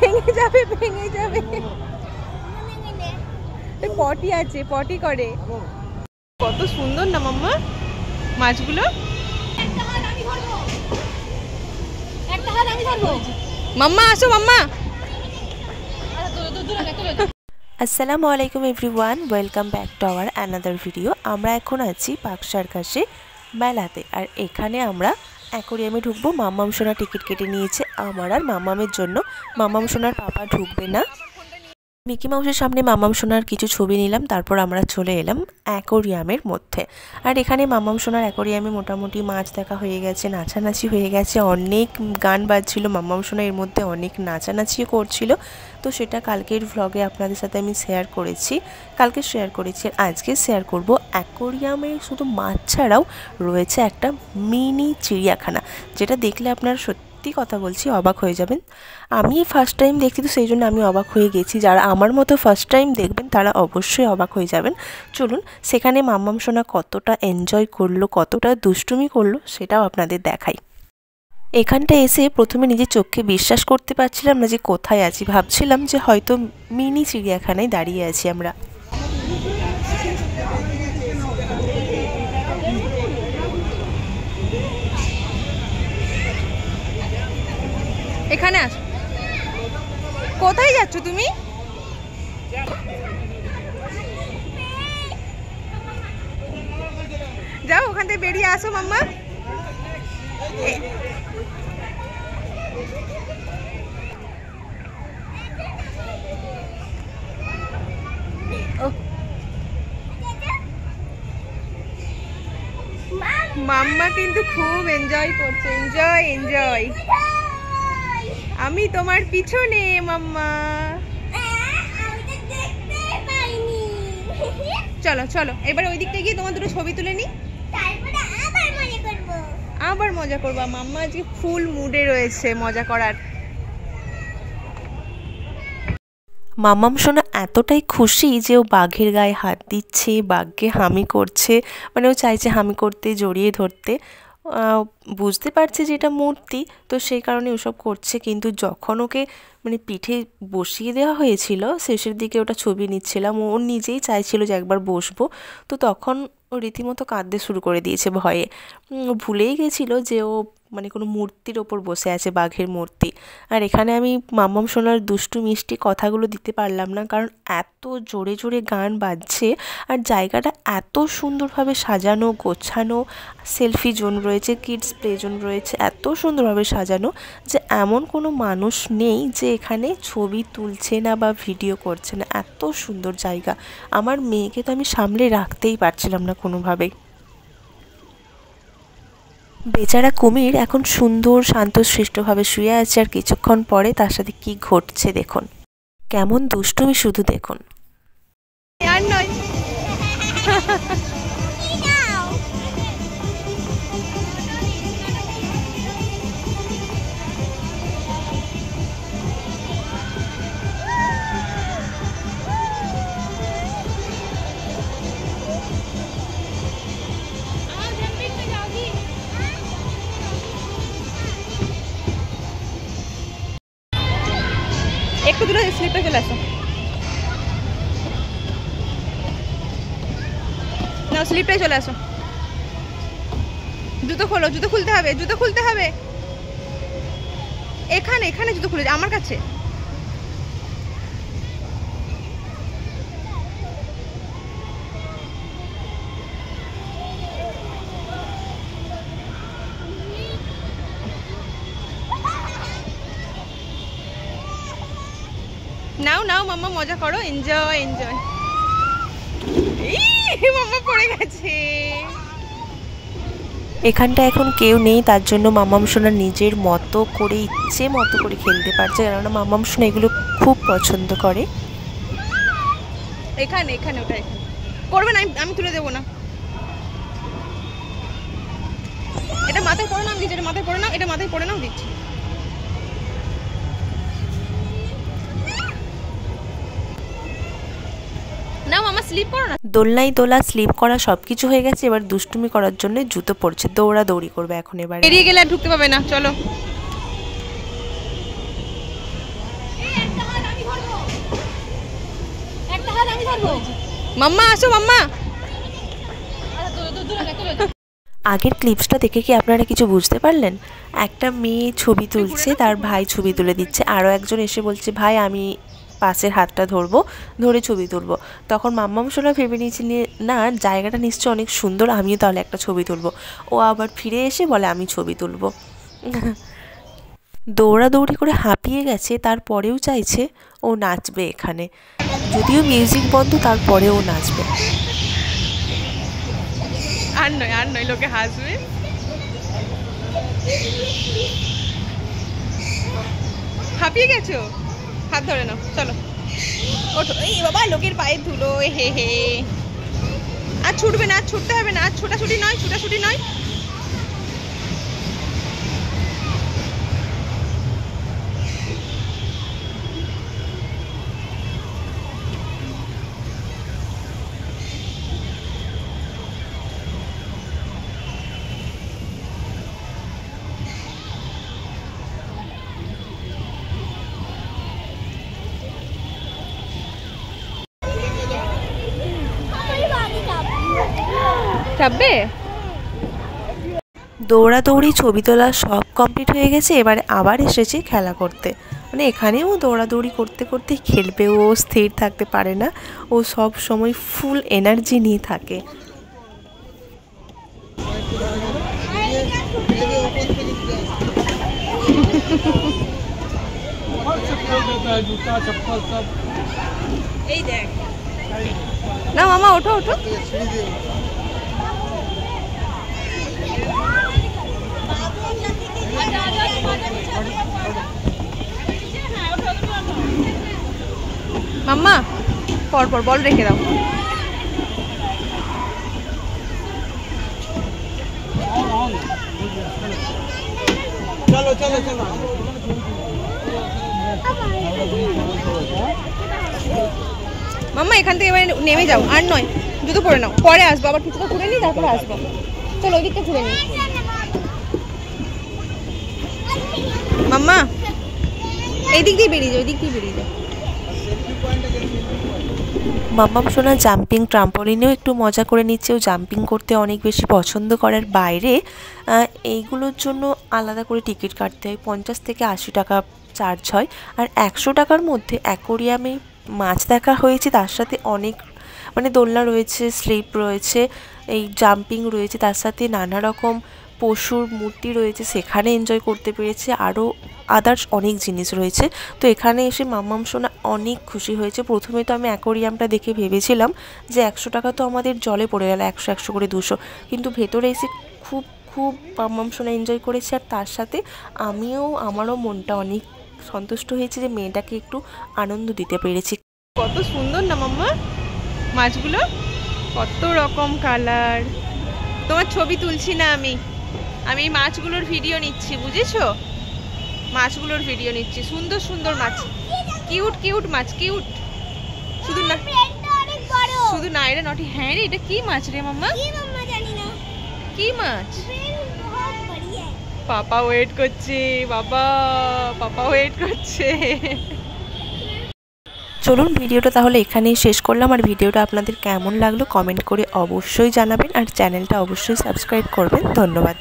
ভেঙে যাবে ভেঙে যাবে। পটি আছে, পটি করে। কত সুন্দর না মাম্মা মাছগুলো। মাম্মা আসো মাম্মা। আসসালামু আলাইকুম everyone, welcome back to our another video. আমরা এখন আছি পাকশার কাছে মেলাতে, আর এখানে আমরা অ্যাকোরিয়ামে ঢুকবো। মাম্মাম সোনা টিকিট কেটে নিয়েছে আমার আর মাম্মামের জন্য। মাম্মাম সোনার পাপা ঢুকবে না। মিকি মাউসের সামনে মাম্মাম সোনার কিছু ছবি নিলাম, তারপর আমরা চলে এলাম অ্যাকোরিয়ামের মধ্যে। আর এখানে মাম্মাম সোনার অ্যাকোরিয়ামে মোটামুটি মাছ দেখা হয়ে গেছে, নাচানাচি হয়ে গেছে, অনেক গান বাজছিল। মাম্মাম সোনা এর মধ্যে অনেক নাচানাচিও করছিল। তো সেটা কালকের ভ্লগে আপনাদের সাথে আমি শেয়ার করেছি, কালকে শেয়ার করেছি। আজকে শেয়ার করব অ্যাকোরিয়ামে শুধু মাছ ছাড়াও রয়েছে একটা মিনি চিড়িয়াখানা, যেটা দেখলে আপনারা সত্যি কথা বলছি অবাক হয়ে যাবেন। আমি ফার্স্ট টাইম দেখছি, তো সেই জন্য আমি অবাক হয়ে গেছি। যারা আমার মতো ফার্স্ট টাইম দেখবেন তারা অবশ্যই অবাক হয়ে যাবেন। চলুন সেখানে মাম্মাম সোনা কতটা এনজয় করলো, কতটা দুষ্টুমি করলো সেটাও আপনাদের দেখাই। এখানটা এসে প্রথমে নিজের চোখকে বিশ্বাস করতে পারছিলাম না যে কোথায় আছি। ভাবছিলাম যে হয়তো মিনি চিড়িয়াখানায় দাঁড়িয়ে আছি আমরা। এখানে আছো, কোথায় যাচ্ছ তুমি? যাও ওখান থেকে বেরিয়ে আসো মাম্মা। মাম্মা কিন্তু খুব এনজয় করছে, এনজয় এনজয়। আমি তোমার পিছনে মাম্মা। চলো চলো এবার ওই দিকটা গিয়ে তোমার দুটো ছবি তুলে নি, আবার মজা করবা। মাম্মা আজকে ফুল মুডে রয়েছে মজা করার। মাম্মাম সোনা এতটাই খুশি যে ও বাঘের গায়ে হাত দিচ্ছে, বাঘকে হামি করছে, মানে ও চাইছে হামি করতে, জড়িয়ে ধরতে। বুঝতে পারছে যে এটা মূর্তি, তো সেই কারণে ওসব করছে। কিন্তু যখন ওকে মানে পিঠে বসিয়ে দেওয়া হয়েছিল, শেষের দিকে ওটা ছবি নিচ্ছিলাম, ও নিজেই চাইছিল যে একবার বসবো, তো তখন ও রীতিমতো কাঁদতে শুরু করে দিয়েছে ভয়ে। ও ভুলেই গেছিলো যে ও মানে কোনো মূর্তির ওপর বসে আছে, বাঘের মূর্তি। আর এখানে আমি মাম্মাম সোনার দুষ্টু মিষ্টি কথাগুলো দিতে পারলাম না, কারণ এত জোরে জোরে গান বাজছে আর জায়গাটা এত সুন্দরভাবে সাজানো গোছানো। সেলফি জোন রয়েছে, কিডস প্লে জোন রয়েছে, এত সুন্দরভাবে সাজানো যে এমন কোনো মানুষ নেই যে এখানে ছবি তুলছে না বা ভিডিও করছে না। এত সুন্দর জায়গা, আমার মেয়েকে তো আমি সামলে রাখতেই পারছিলাম না কোনোভাবেই। বেচারা কুমির এখন সুন্দর শান্তশিষ্টভাবে শুয়ে আছে, আর কিছুক্ষণ পরে তার সাথে কি ঘটছে দেখুন, কেমন দুষ্টুমি শুধু দেখুন। আর নয় একটু দূরে স্লিপে চলে আসো না, স্লিপটাই চলে আসো। জুতো খোলো, জুতো খুলতে হবে, জুতো খুলতে হবে। এখানে এখানে জুতো খুলে আমার কাছে। নাও নাও মাম্মা মজা করো, এনজয় এনজয়। মাম্মা পড়ে গেছে। এখানটা এখন কেউ নেই, তার জন্য মাম্মাম সোনা নিজের মতো করে ইচ্ছে মতো করে খেলতে পারছে, কেননা মাম্মাম সোনা এগুলো খুব পছন্দ করে। এখানে এখানে ওটা এখানে করবে না, আমি তুলে দেবো না। এটা মাথায় পড়ে নাও দিচ্ছি, এটা মাথায় পড়ে নাও, এটা মাথায় পড়ে নাও দিচ্ছি। নাও মামা স্লিপ করো না। দোলনাই দোলা, স্লিপ করা সবকিছু হয়ে গেছে। এবার দুষ্টুমি করার জন্য জুতো পরছে, দৌড়াদৌড়ি করবে এখন। এবার বেরিয়ে গেলে আর ঢুকতে পাবে না। চলো মাম্মা আসো মাম্মা। আগের ক্লিপসটা দেখে কি আপনারা কিছু বুঝতে পারলেন? একটা মেয়ে ছবি তুলছে, তার ভাই ছবি তুলে দিচ্ছে, আরও একজন এসে বলছে ভাই আমি পাশের হাতটা ধরবো, ধরে ছবি তুলবো। তখন মাম্মাম সোনা ভেবে নিয়েছিল না জায়গাটা নিশ্চয় অনেক সুন্দর, আমিও তাহলে একটা ছবি তুলবো। ও আবার ফিরে এসে বলে আমি ছবি তুলবো। দৌড়াদৌড়ি করে হাঁপিয়ে গেছে, তারপরেও চাইছে ও নাচবে এখানে, যদিও মিউজিক বন্ধ তারপরেও নাচবে। আর নয় লোকে হাসবে। হাঁপিয়ে গেছো, হাত ধরে নাও, চলো ওঠো। এই বাবা লোকের পায়ে ধুলো, হে হে। আর ছুটবে না, ছুটতে হবে না, ছোটাছুটি নয়। চাপবে। দৌড়াদৌড়ি ছবি তোলা সব কমপ্লিট হয়ে গেছে, এবারে আবার এসেছে খেলা করতে। মানে এখানেও দৌড়াদৌড়ি করতে করতে খেলবে, ও স্থির থাকতে পারে না, ও সব সময় ফুল এনার্জি নিয়ে থাকে। এই দেখ না মামা, ওঠো। মাম্মা পর বল রেখে দাও। চলো মাম্মা এখান থেকে এবার নেমে যাও, আর নয় জুতো পরে নাও, পরে আসবো, আবার কিছুটা ঘুরে নিই তারপরে আসবো। চলো ওই দিকটা ঘুরে নিই। মাম্মা এই দিক দিয়ে বেরিয়ে যাও। মাম্মাম সোনা জাম্পিং ট্রাম্পলিনেও একটু মজা করে নিচ্ছে, ও জাম্পিং করতে অনেক বেশি পছন্দ করার বাইরে এইগুলোর জন্য আলাদা করে টিকিট কাটতে হয়, 50 থেকে 80 টাকা চার্জ হয়। আর 100 টাকার মধ্যে অ্যাকোরিয়ামে মাছ দেখা হয়েছে, তার সাথে অনেক মানে দোলনা রয়েছে, স্লিপ রয়েছে, এই জাম্পিং রয়েছে, তার সাথে নানা রকম পশুর মূর্তি রয়েছে, সেখানে এনজয় করতে পেরেছে, আরও আদার্স অনেক জিনিস রয়েছে। তো এখানে এসে মাম্মাম সোনা অনেক খুশি হয়েছে। প্রথমে তো আমি অ্যাকোরিয়ামটা দেখে ভেবেছিলাম যে 100 টাকা তো আমাদের জলে পড়ে গেল, 100 করে 200, কিন্তু ভেতরে এসে খুব মাম্মাম সোনা এনজয় করেছে। আর তার সাথে আমারও মনটা অনেক সন্তুষ্ট হয়েছে যে মেয়েটাকে একটু আনন্দ দিতে পেরেছি। কত সুন্দর না মাম্মা মাছগুলো, কত রকম কালার। তোমার ছবি তুলছি না আমি মাছগুলোর ভিডিও নিচ্ছি, বুঝেছো? মাছগুলোর ভিডিও নিচ্ছি, সুন্দর মাছ, কিউট মাছ, কিউট। শুধু না এটা নটি। হ্যাঁ রে, এটা কি মাছ রে মাম্মা? কি মাছ? পাপা ওয়েট করছে, পাপা ওয়েট করছে। চলুন ভিডিওটা তাহলে এখানেই শেষ করলাম। আর ভিডিওটা আপনাদের কেমন লাগলো কমেন্ট করে অবশ্যই জানাবেন, আর চ্যানেলটা অবশ্যই সাবস্ক্রাইব করবেন। ধন্যবাদ।